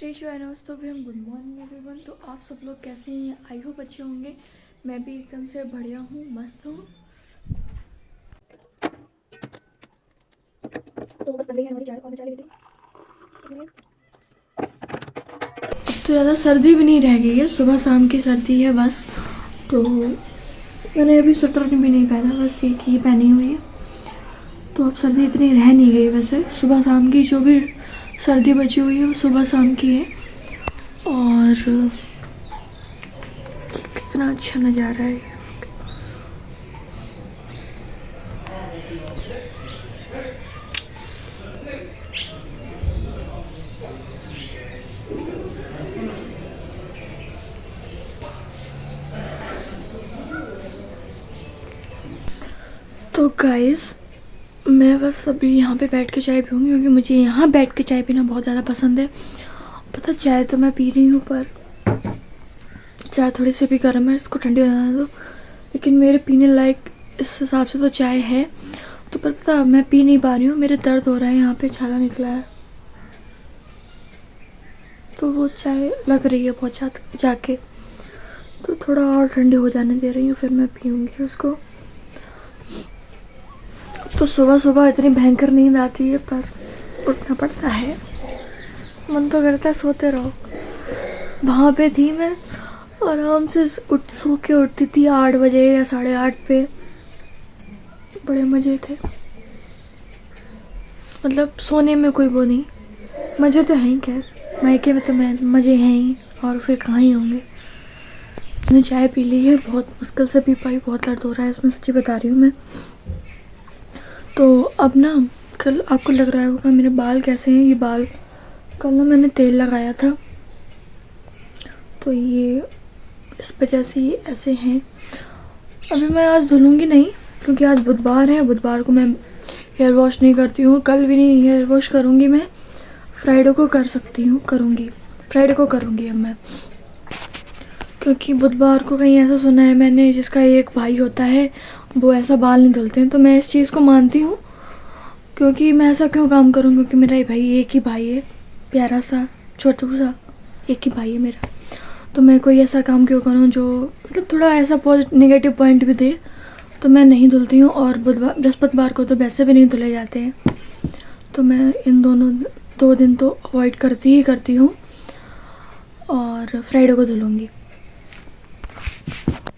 दोस्तों good morning everyone. तो आप सब लोग कैसे हैं? आई होप अच्छे होंगे। मैं भी एकदम से बढ़िया हूँ, मस्त हूँ। तो बस बन रही है हमारी चाय और मैं चाय ले लेती हूँ। तो ज़्यादा सर्दी भी नहीं रह गई है, सुबह शाम की सर्दी है बस। तो मैंने अभी स्वेटर भी नहीं पहना, बस एक ही पहनी हुई है। तो अब सर्दी इतनी रह नहीं गई। वैसे सुबह शाम की जो भी सर्दी बची हुई है वो सुबह शाम की है। और कितना अच्छा नज़ारा है। तो गाइस मैं बस अभी यहाँ पे बैठ के चाय पीऊँगी, क्योंकि मुझे यहाँ बैठ के चाय पीना बहुत ज़्यादा पसंद है। पता चाय तो मैं पी रही हूँ, पर चाय थोड़ी सी भी गर्म है, इसको ठंडी हो जाने दो। लेकिन मेरे पीने लायक इस हिसाब से तो चाय है। तो पर पता मैं पी नहीं पा रही हूँ, मेरे दर्द हो रहा है, यहाँ पे छाला निकला है। तो वो चाय लग रही है बहुत जाके, तो थोड़ा और ठंडी हो जाने दे रही हूँ, फिर मैं पीऊँगी उसको। तो सुबह सुबह इतनी भयंकर नींद आती है, पर उठना पड़ता है। मन तो करता है सोते रहो। वहाँ पे थी मैं, आराम से सो के उठती थी 8 बजे या 8:30 पे। बड़े मज़े थे, मतलब सोने में कोई वो नहीं। मज़े तो हैं ही, खैर मायके में तो मज़े हैं ही, और फिर कहाँ ही होंगे। मैंने चाय पी ली है, बहुत मुश्किल से पी पाई, बहुत दर्द हो रहा है इसमें, सच्ची बता रही हूँ मैं। तो अब ना, कल आपको लग रहा होगा मेरे बाल कैसे हैं। ये बाल कल ना मैंने तेल लगाया था, तो ये इस वजह से ये ऐसे हैं। अभी मैं आज धुलूँगी नहीं, क्योंकि आज बुधवार है। बुधवार को मैं हेयर वॉश नहीं करती हूँ, कल भी नहीं हेयर वॉश करूँगी मैं। फ्राइडे को कर सकती हूँ, करूँगी फ्राइडे को करूँगी अब मैं, क्योंकि बुधवार को कहीं ऐसा सुना है मैंने, जिसका एक भाई होता है वो ऐसा बाल नहीं धुलते हैं। तो मैं इस चीज़ को मानती हूँ, क्योंकि मैं ऐसा क्यों काम करूँ, क्योंकि मेरा ये भाई एक ही भाई है, प्यारा सा छोटू सा एक ही भाई है मेरा। तो मैं कोई ऐसा काम क्यों करूँ जो मतलब थोड़ा ऐसा नेगेटिव पॉइंट भी दे। तो मैं नहीं धुलती हूँ, और बृहस्पतिवार को तो वैसे भी नहीं धुले जाते हैं। तो मैं इन दोनों 2 दिन तो अवॉइड करती हूँ, और फ्राइडे को धुलूँगी।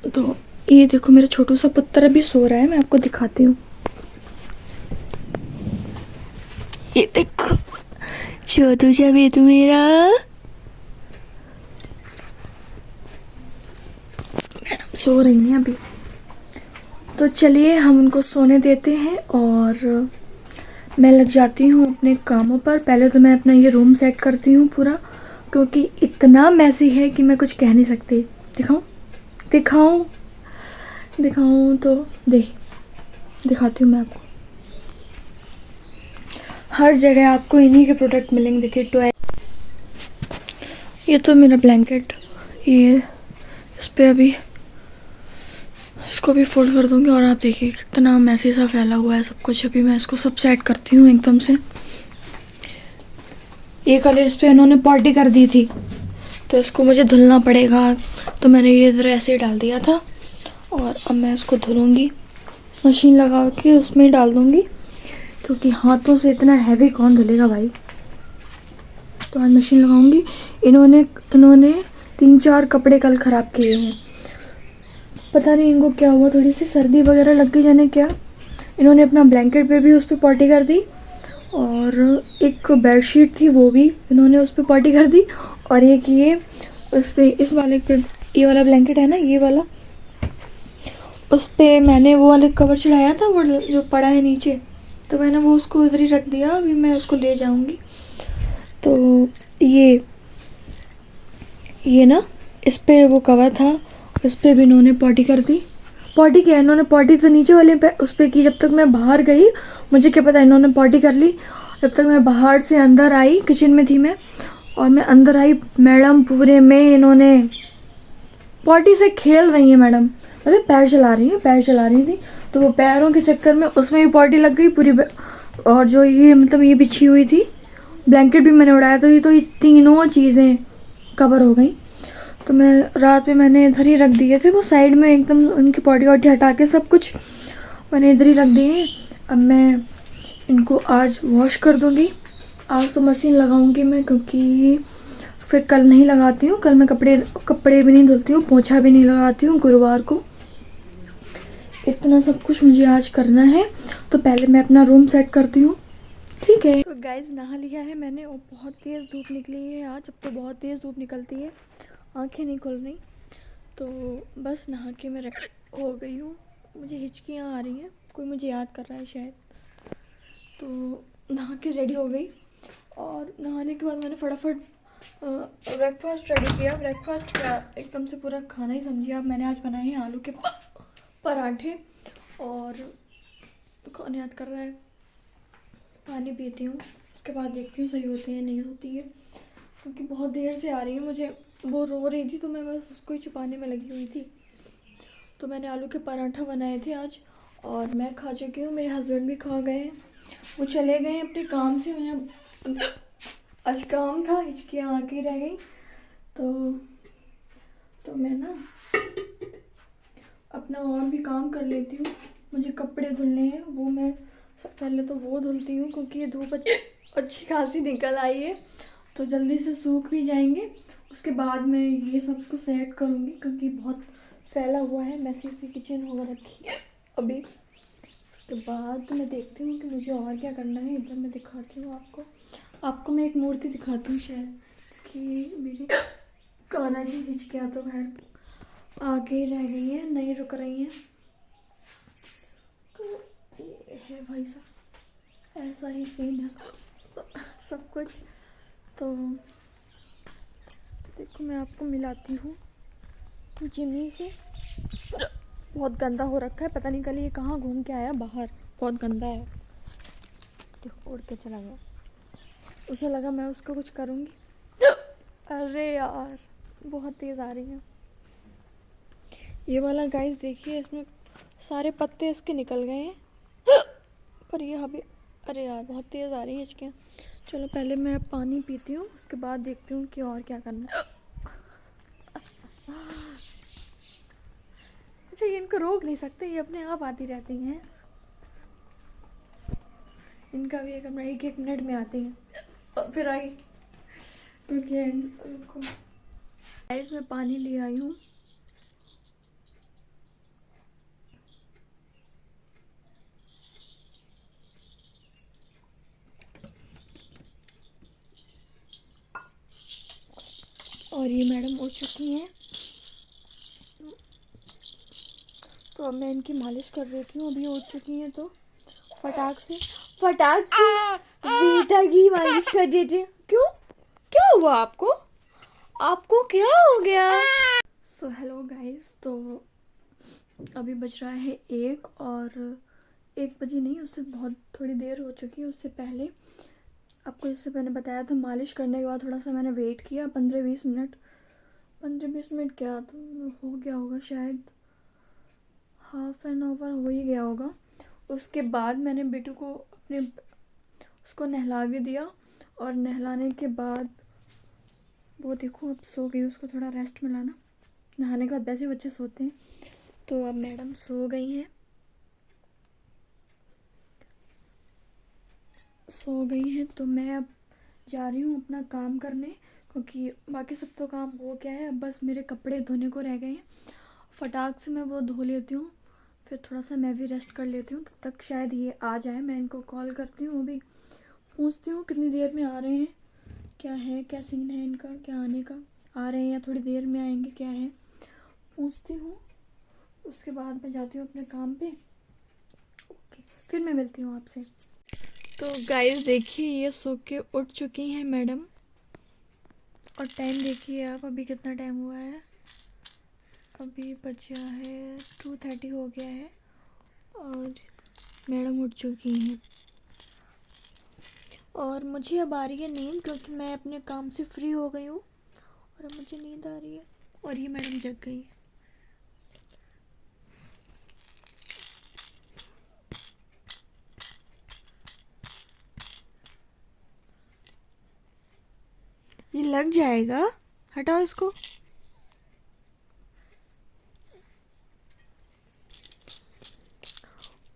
तो ये देखो मेरा छोटू सा पुत्र अभी सो रहा है, मैं आपको दिखाती हूँ। ये देखो छोटू सा बेटू मेरा। मैडम सो रही हैं अभी, तो चलिए हम उनको सोने देते हैं, और मैं लग जाती हूँ अपने कामों पर। पहले तो मैं अपना ये रूम सेट करती हूँ पूरा, क्योंकि इतना मैसी है कि मैं कुछ कह नहीं सकती। दिखाऊं तो दिखाती हूँ मैं आपको। हर जगह आपको इन्हीं के प्रोडक्ट मिलेंगे। देखिए टॉय, ये तो मेरा ब्लैंकेट, ये इस पे अभी इसको भी फोल्ड कर दूंगी। और आप देखिए कितना मैसी सा फैला हुआ है सब कुछ। अभी मैं इसको सब सेट करती हूँ एकदम से। ये कलर इस पे इन्होंने पॉटी कर दी थी, तो इसको मुझे धुलना पड़ेगा। तो मैंने ये इधर ऐसे डाल दिया था, और अब मैं इसको धुलूँगी, मशीन लगा के उसमें डाल दूँगी, क्योंकि हाथों से इतना हैवी कौन धुलेगा भाई। तो आज मशीन लगाऊंगी। इन्होंने 3-4 कपड़े कल ख़राब किए हैं, पता नहीं इनको क्या हुआ, थोड़ी सी सर्दी वगैरह लग गई जाने क्या। इन्होंने अपना ब्लैंकेट पे भी उस पर पॉटी कर दी, और एक बेडशीट थी वो भी इन्होंने उस पर पॉटी कर दी, और एक ये उस पर इस वाले पे, ये वाला ब्लैंकेट है ना ये वाला, उस पर मैंने वो वाले कवर चढ़ाया था, वो जो पड़ा है नीचे, तो मैंने वो उसको उधर ही रख दिया। अभी मैं उसको ले जाऊंगी। तो ये ना इस पे वो कवर था, उस पर भी इन्होंने पॉटी कर दी। पॉटी क्या, इन्होंने पॉटी तो नीचे वाले पे उस पर की। जब तक मैं बाहर गई, मुझे क्या पता इन्होंने पॉटी कर ली। जब तक मैं बाहर से अंदर आई, किचन में थी मैं, और मैं अंदर आई, मैडम पूरे में इन्होंने पॉटी से खेल रही हैं मैडम, मतलब पैर चला रही थी। तो वो पैरों के चक्कर में उसमें भी पॉटी लग गई पूरी। और जो ये मतलब ये बिछी हुई थी, ब्लैंकेट भी मैंने उड़ाया, तो ये तीनों चीज़ें कवर हो गई। तो मैं रात में मैंने इधर ही रख दिए थे, वो साइड में एकदम उनकी पॉटी वॉटी हटा के सब कुछ मैंने इधर ही रख दिए। अब मैं इनको आज वॉश कर दूँगी। आज तो मशीन लगाऊंगी मैं, क्योंकि फिर कल नहीं लगाती हूँ। कल मैं कपड़े भी नहीं धुलती हूँ, पोछा भी नहीं लगाती हूँ गुरुवार को। इतना सब कुछ मुझे आज करना है, तो पहले मैं अपना रूम सेट करती हूँ, ठीक है। तो गाइज नहा लिया है मैंने, और बहुत तेज़ धूप निकली है आज। अब तो बहुत तेज़ धूप निकलती है, आंखें नहीं खुल रही। तो बस नहा के मैं रेडी हो गई हूँ। मुझे हिचकियाँ आ रही हैं, कोई मुझे याद कर रहा है शायद। तो नहा के रेडी हो गई, और नहाने के बाद मैंने फटाफट ब्रेकफास्ट रेडी किया। ब्रेकफास्ट क्या, एकदम से पूरा खाना ही समझिए आप। मैंने आज बनाए हैं आलू के पराठे, और कौन याद कर रहा है। पानी पीती हूँ, उसके बाद देखती हूँ सही होती है नहीं होती है, क्योंकि बहुत देर से आ रही है मुझे। वो रो रही थी, तो मैं बस उसको ही छुपाने में लगी हुई थी। तो मैंने आलू के पराठा बनाए थे आज, और मैं खा चुकी हूँ, मेरे हस्बैंड भी खा गए हैं। वो चले गए हैं अपने काम से, मुझे आज काम था, हिचकियाँ आके रह गई। तो मैं ना अपना और भी काम कर लेती हूँ। मुझे कपड़े धुलने हैं, वो मैं पहले तो वो धुलती हूँ, क्योंकि ये धूप अच्छी खासी निकल आई है, तो जल्दी से सूख भी जाएंगे। उसके बाद मैं ये सब कुछ सेट करूँगी, क्योंकि बहुत फैला हुआ है, मैसी सी किचन हो रखी है अभी। उसके बाद तो मैं देखती हूँ कि मुझे और क्या करना है। इधर मैं दिखाती हूँ आपको मैं एक मूर्ति दिखाती हूँ शायद, कि मेरी कान्हा जी हिचकियाँ तो खैर आगे रह गई हैं, नहीं रुक रही हैं। तो ये है भाई साहब, ऐसा ही सीन है सब कुछ। तो देखो मैं आपको मिलाती हूँ जिमी से। बहुत गंदा हो रखा है, पता नहीं कल ये कहाँ घूम के आया बाहर, बहुत गंदा है। देखो उड़ के चला गया, उसे लगा मैं उसको कुछ करूँगी। अरे यार बहुत तेज़ आ रही है ये वाला। गाइस देखिए, इसमें सारे पत्ते इसके निकल गए हैं, पर ये अभी, अरे यार बहुत तेज़ आ रही है इसके। चलो पहले मैं पानी पीती हूँ, उसके बाद देखती हूँ कि और क्या करना है। अच्छा, ये इनको रोक नहीं सकते, ये अपने आप आती रहती हैं। इनका भी एक मिनट में आती हैं, और फिर आई। रुको गाइस, मैं पानी ले आई हूँ। और ये मैडम उठ चुकी हैं, तो अब मैं इनकी मालिश कर देती हूँ। अभी उठ चुकी हैं, तो फटाक से बेटा की मालिश कर देते हैं। क्यों, क्या हुआ आपको, आपको क्या हो गया। सो हेलो गाइस, तो अभी बज रहा है 1, और 1 बजी नहीं, उससे बहुत थोड़ी देर हो चुकी है। उससे पहले आपको, इससे मैंने बताया था, मालिश करने के बाद थोड़ा सा मैंने वेट किया, 15-20 मिनट। 15-20 मिनट क्या, तो हो गया होगा शायद, हाफ एन आवर हो ही गया होगा। उसके बाद मैंने बेटू को उसको नहला भी दिया, और नहलाने के बाद वो देखो अब सो गई, उसको थोड़ा रेस्ट मिला ना, नहाने के बाद वैसे बच्चे सोते हैं। तो अब मैडम सो गई हैं, तो मैं अब जा रही हूँ अपना काम करने, क्योंकि बाकी सब तो काम हो गया है। अब बस मेरे कपड़े धोने को रह गए हैं, फटाक से मैं वो धो लेती हूँ, फिर थोड़ा सा मैं भी रेस्ट कर लेती हूँ। तब तक शायद ये आ जाए, मैं इनको कॉल करती हूँ, अभी पूछती हूँ कितनी देर में आ रहे हैं, क्या है, क्या सीन है इनका, क्या आने का, आ रहे हैं या थोड़ी देर में आएंगे, क्या है, पूछती हूँ। उसके बाद मैं जाती हूँ अपने काम पे। ओके, फिर मैं मिलती हूँ आपसे। तो गाइस देखिए, ये सो के उठ चुकी हैं मैडम, और टाइम देखिए आप, अभी कितना टाइम हुआ है, अभी बचा है 2:30 हो गया है, और मैडम उठ चुकी हैं। और मुझे अब आ रही है नींद, क्योंकि मैं अपने काम से फ्री हो गई हूँ, और अब मुझे नींद आ रही है, और ये मैडम जग गई है। ये लग जाएगा, हटाओ इसको।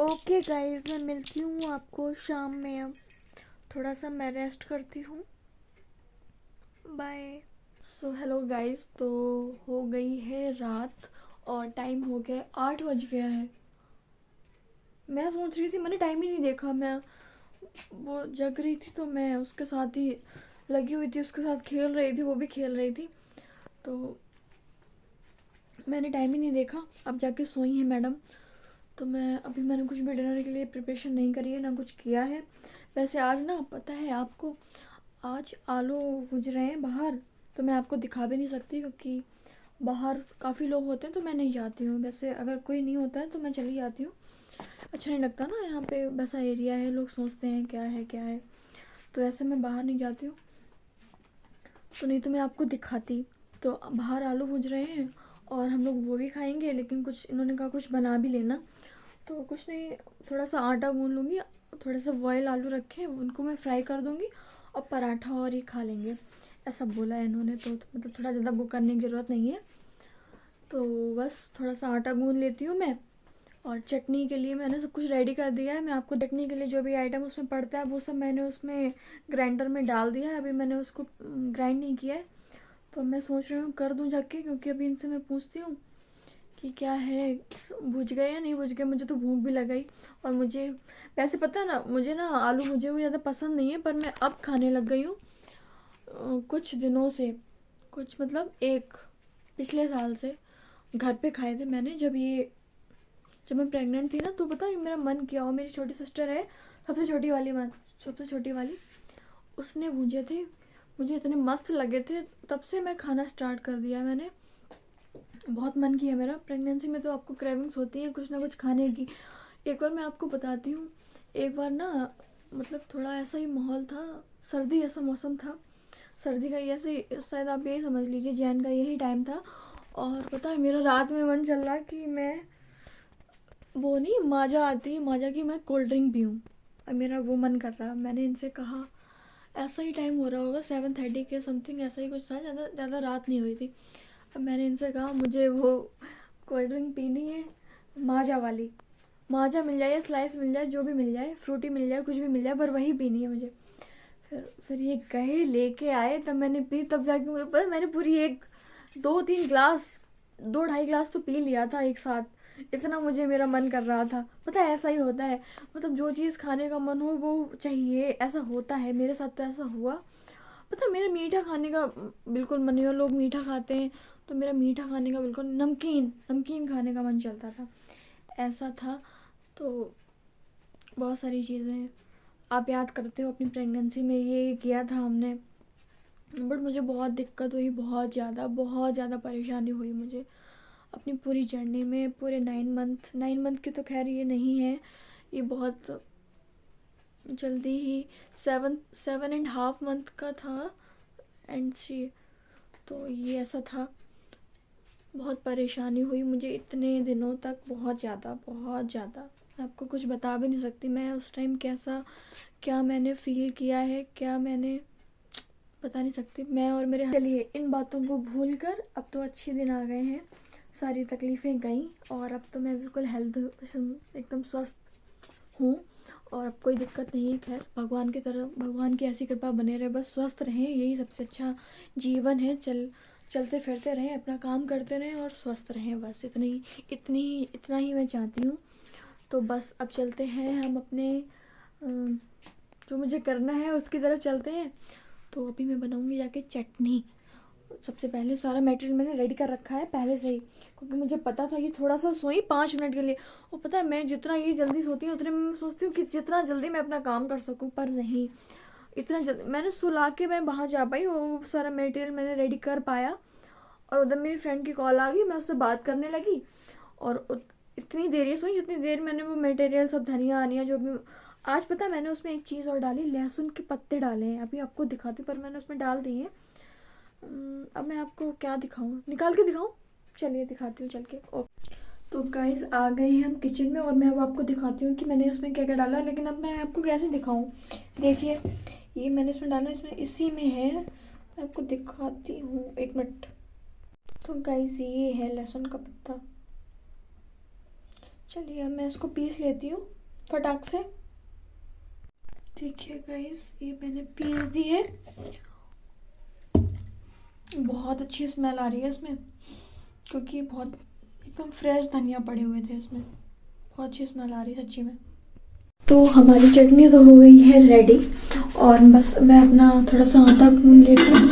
ओके गाइस, मैं मिलती हूँ आपको शाम में। अब थोड़ा सा मैं रेस्ट करती हूँ। बाय। सो हेलो गाइस, तो हो गई है रात और टाइम हो गया 8 बज गया है। मैं सोच रही थी, मैंने टाइम ही नहीं देखा। मैं वो जग रही थी तो मैं उसके साथ ही लगी हुई थी, उसके साथ खेल रही थी, वो भी खेल रही थी, तो मैंने टाइम ही नहीं देखा। अब जाके सोई है मैडम। तो मैंने कुछ भी डिनर के लिए प्रिपरेशन नहीं करी है, ना कुछ किया है। वैसे आज ना, पता है आपको, आज आलू भुज रहे हैं बाहर, तो मैं आपको दिखा भी नहीं सकती क्योंकि बाहर काफ़ी लोग होते हैं, तो मैं नहीं जाती हूँ। वैसे अगर कोई नहीं होता है तो मैं चली जाती हूँ। अच्छा नहीं लगता ना, यहाँ पे वैसा एरिया है, लोग सोचते हैं क्या है क्या है, तो ऐसे मैं बाहर नहीं जाती हूँ। तो नहीं तो मैं आपको दिखाती। तो बाहर आलू भूज रहे हैं और हम लोग वो भी खाएंगे, लेकिन कुछ इन्होंने कहा कुछ बना भी लेना, तो कुछ नहीं, थोड़ा सा आटा गूंद लूँगी, थोड़े से बॉयल आलू रखे उनको मैं फ्राई कर दूँगी और पराठा और ये खा लेंगे, ऐसा बोला है इन्होंने। तो मतलब थोड़ा ज़्यादा वो करने की ज़रूरत नहीं है। तो बस थोड़ा सा आटा गूंद लेती हूँ मैं। और चटनी के लिए मैंने सब कुछ रेडी कर दिया है। मैं आपको चटनी के लिए जो भी आइटम उसमें पड़ता है वो सब मैंने उसमें ग्राइंडर में डाल दिया है। अभी मैंने उसको ग्राइंड नहीं किया है, तो मैं सोच रही हूँ कर दूँ जाके, क्योंकि अभी इनसे मैं पूछती हूँ कि क्या है, भुज गए या नहीं भुज गए। मुझे तो भूख भी लगाई, और मुझे वैसे पता है ना, मुझे ना आलू भुजे हुए ज़्यादा पसंद नहीं है, पर मैं अब खाने लग गई हूँ कुछ दिनों से। कुछ मतलब एक पिछले साल से घर पे खाए थे मैंने, जब मैं प्रेग्नेंट थी ना, तो पता नहीं मेरा मन किया, और मेरी छोटी सिस्टर है, सबसे छोटी वाली, उसने भूजे थे, मुझे इतने मस्त लगे थे, तब से मैं खाना स्टार्ट कर दिया मैंने। बहुत मन किया मेरा। प्रेगनेंसी में तो आपको क्रेविंग्स होती हैं कुछ ना कुछ खाने की। एक बार मैं आपको बताती हूँ, एक बार ना, मतलब थोड़ा ऐसा ही माहौल था, सर्दी ऐसा मौसम था, सर्दी का ऐसे, शायद आप यही समझ लीजिए, जैन का यही टाइम था। और पता है मेरा रात में मन चल रहा कि मैं, वो नहीं माजा आती है, माजा की मैं कोल्ड ड्रिंक पीऊँ, और मेरा वो मन कर रहा। मैंने इनसे कहा, ऐसा ही टाइम हो रहा होगा 7:30 के समथिंग, ऐसा ही कुछ था, ज़्यादा ज़्यादा रात नहीं हुई थी। अब मैंने इनसे कहा मुझे वो कोल्ड ड्रिंक पीनी है, माजा वाली, माजा मिल जाए या स्लाइस मिल जाए, जो भी मिल जाए, फ्रूटी मिल जाए, कुछ भी मिल जाए, पर वही पीनी है मुझे। फिर ये गए लेके आए, तब मैंने पी, तब जाके मुझे पता, मैंने पूरी एक 2-3 ग्लास, 2-2.5 ग्लास तो पी लिया था एक साथ, इतना मुझे मेरा मन कर रहा था। पता है ऐसा ही होता है, मतलब जो चीज़ खाने का मन हो वो चाहिए, ऐसा होता है मेरे साथ, तो ऐसा हुआ। पता है मेरा मीठा खाने का बिल्कुल मन नहीं हो, लोग मीठा खाते हैं, तो मेरा मीठा खाने का बिल्कुल, नमकीन नमकीन खाने का मन चलता था, ऐसा था। तो बहुत सारी चीज़ें आप याद करते हो अपनी प्रेगनेंसी में, ये किया था हमने, बट मुझे बहुत दिक्कत हुई, बहुत ज़्यादा परेशानी हुई मुझे अपनी पूरी जर्नी में। पूरे 9 मंथ की तो खैर ये नहीं है, ये बहुत जल्दी ही 7.5 मंथ का था एंड शी, तो ये ऐसा था। बहुत परेशानी हुई मुझे इतने दिनों तक, बहुत ज़्यादा। मैं आपको कुछ बता भी नहीं सकती मैं उस टाइम कैसा, क्या मैंने फ़ील किया है, क्या मैंने बता नहीं सकती मैं और मेरे। चलिए इन बातों को भूल कर, अब तो अच्छे दिन आ गए हैं, सारी तकलीफ़ें गईं, और अब तो मैं बिल्कुल हेल्थ एकदम स्वस्थ हूँ, और अब कोई दिक्कत नहीं है। खैर भगवान की तरफ, भगवान की ऐसी कृपा बने रहे, बस स्वस्थ रहें, यही सबसे अच्छा जीवन है। चलते फिरते रहें, अपना काम करते रहें और स्वस्थ रहें, बस इतना ही मैं चाहती हूँ। तो बस अब चलते हैं हम अपने जो मुझे करना है उसकी तरफ चलते हैं। तो अभी मैं बनाऊँगी जाके चटनी। सबसे पहले सारा मटेरियल मैंने रेडी कर रखा है पहले से ही, क्योंकि मुझे पता था कि थोड़ा सा सोई 5 मिनट के लिए, और पता है मैं जितना ये जल्दी सोती हूँ उतने मैं सोचती हूँ कि जितना जल्दी मैं अपना काम कर सकूँ, पर नहीं, इतना जल्दी मैंने सुला के मैं वहाँ जा पाई, वो सारा मटेरियल मैंने रेडी कर पाया, और उधर मेरी फ्रेंड की कॉल आ गई, मैं उससे बात करने लगी, और इतनी देर ये सोई जितनी देर मैंने वो मटेरियल सब, धनिया अनिया जो भी। आज पता है मैंने उसमें एक चीज़ और डाली, लहसुन के पत्ते डाले हैं, अभी आपको दिखाती हूँ, पर मैंने उसमें डाल दिए हैं। अब मैं आपको क्या दिखाऊँ, निकाल के दिखाऊँ, चलिए दिखाती हूँ चल के। ओके, तो गाइस आ गए हैं हम किचन में, और मैं अब आपको दिखाती हूँ कि मैंने उसमें क्या क्या डाला, लेकिन अब मैं आपको कैसे दिखाऊँ। देखिए ये मैंने इसमें डाला, इसमें इसी में है मैं आपको दिखाती हूँ, एक मिनट। तो गाइस ये है लहसुन का पत्ता। चलिए अब मैं इसको पीस लेती हूँ फटाक से। देखिए गाइस ये मैंने पीस दी है। बहुत अच्छी स्मेल आ रही है इसमें, क्योंकि बहुत एकदम फ्रेश धनिया पड़े हुए थे इसमें। बहुत अच्छी स्मेल आ रही है सच्ची में। तो हमारी चटनी तो हो गई है रेडी, और बस मैं अपना थोड़ा सा आटा गूंद लेती हूँ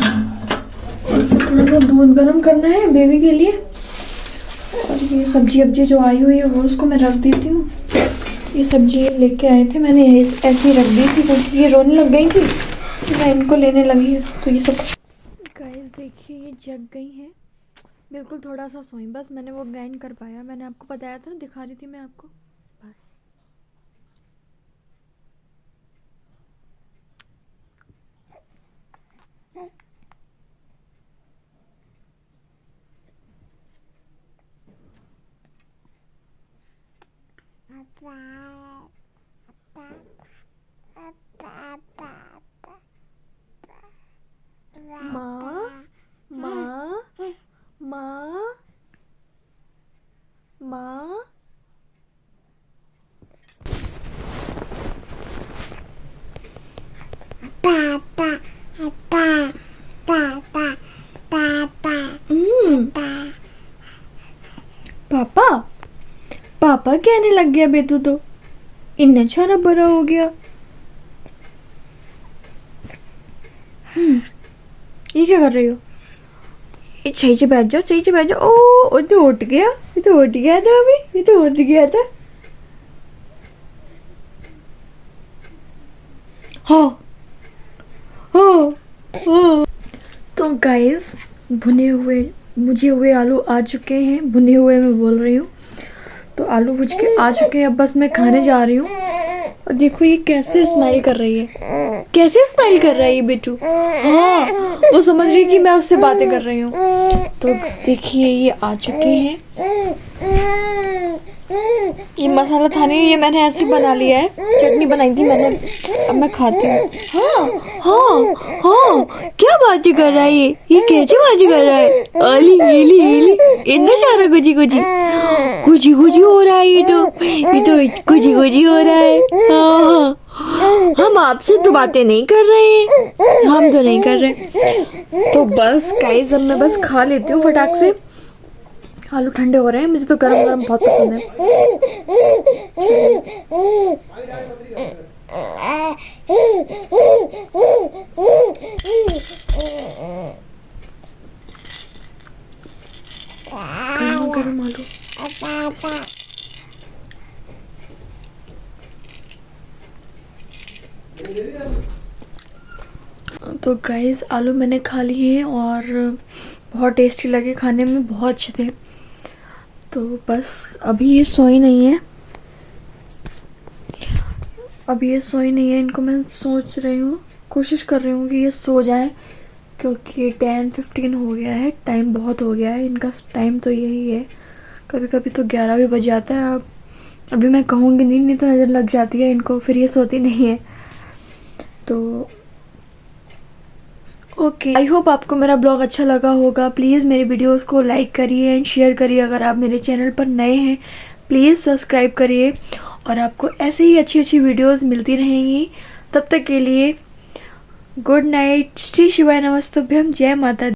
और फिर थोड़ा सा दूध गर्म करना है बेबी के लिए। और ये सब्जी अब्जी जो आई हुई है वो उसको मैं रख देती हूँ। ये सब्जी लेके आए थे, मैंने ऐसे ही रख दी थी क्योंकि ये रोने लग गई थी, तो मैं इनको लेने लगी। तो ये सब गाइस देखिए ये जग गई हैं बिल्कुल। थोड़ा सा सोई, बस मैंने वो ग्राइंड कर पाया। मैंने आपको बताया था ना, दिखा रही थी मैं आपको। बस माँ माँ माँ माँ। पापा पापा कहने लग गया बेतू, तो इन्ना छाना बड़ा हो गया। ये क्या कर रही हो? ये सही से बैठ जाओ, सही से बैठ जाओ। ओ तो उठ गया, ये तो उठ गया था अभी, ये तो उठ गया था। हाँ हाँ हाँ। तो गाइस भुने हुए आलू आ चुके हैं। भुने हुए मैं बोल रही हूँ, तो आलू भुज के आ चुके हैं। अब बस मैं खाने जा रही हूँ। और देखो ये कैसे स्माइल कर रही है, कैसे स्माइल कर रहा है ये बेटू। हाँ वो समझ रही है कि मैं उससे बातें कर रही हूँ। तो देखिए ये आ चुके हैं। ये मसाला था नहीं, ये मैंने ऐसे बना लिया है, चटनी बनाई थी मैंने। अब मैं खाती हूँ। हाँ हाँ हाँ, क्या बातें कर रहा है ये कैसे बातें कर रहा है? अली एली एली इतना सारा कुछ कुछ हो रहा है। ये तो कुछ हो रहा है। हाँ हम आपसे तो बातें नहीं कर रहे हैं, हम तो नहीं कर रहे। तो बस गाइस अब मैं बस खा लेती हूँ फटाक से। आलू ठंडे हो रहे हैं, मुझे तो गरम गरम बहुत पसंद है। गरम गरम आलू। तो गाइस आलू मैंने खा लिए हैं और बहुत टेस्टी लगे, खाने में बहुत अच्छे थे। तो बस अभी ये सोई नहीं है, इनको मैं सोच रही हूँ, कोशिश कर रही हूँ कि ये सो जाए, क्योंकि 10:15 हो गया है, टाइम बहुत हो गया है। इनका टाइम तो यही है, कभी कभी तो 11 भी बज जाता है। अब अभी मैं कहूँगी नहीं तो नज़र लग जाती है इनको, फिर ये सोती नहीं है। तो ओके, आई होप आपको मेरा ब्लॉग अच्छा लगा होगा। प्लीज़ मेरे वीडियोस को लाइक करिए एंड शेयर करिए। अगर आप मेरे चैनल पर नए हैं प्लीज़ सब्सक्राइब करिए, और आपको ऐसे ही अच्छी अच्छी वीडियोस मिलती रहेंगी। तब तक के लिए गुड नाइट, श्री शिवाय नमस्तुभ्यम, जय माता दी।